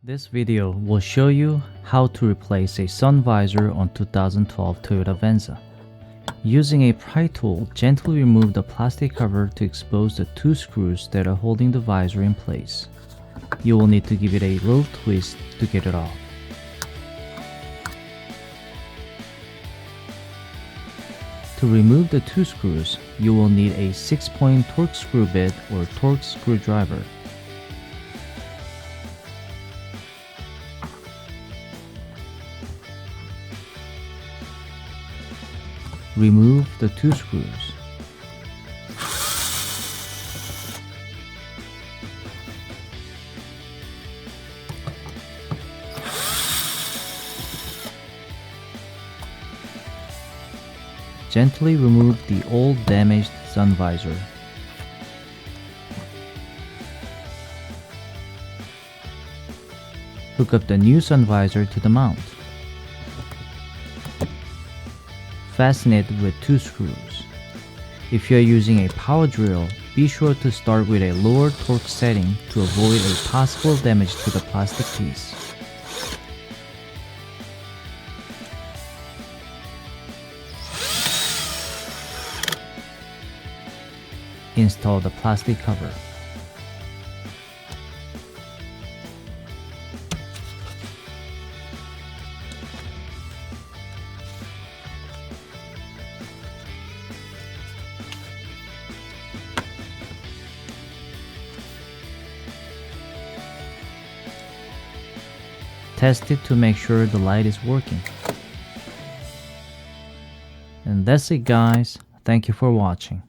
This video will show you how to replace a sun visor on 2012 Toyota Venza. Using a pry tool, gently remove the plastic cover to expose the two screws that are holding the visor in place. You will need to give it a little twist to get it off. To remove the two screws, you will need a 6-point Torx screw bit or Torx screwdriver. Remove the two screws. Gently remove the old damaged sun visor. Hook up the new sun visor to the mount. Fasten it with two screws. If you are using a power drill, be sure to start with a lower torque setting to avoid a possible damage to the plastic piece. Install the plastic cover. Test it to make sure the light is working. And that's it, guys. Thank you for watching.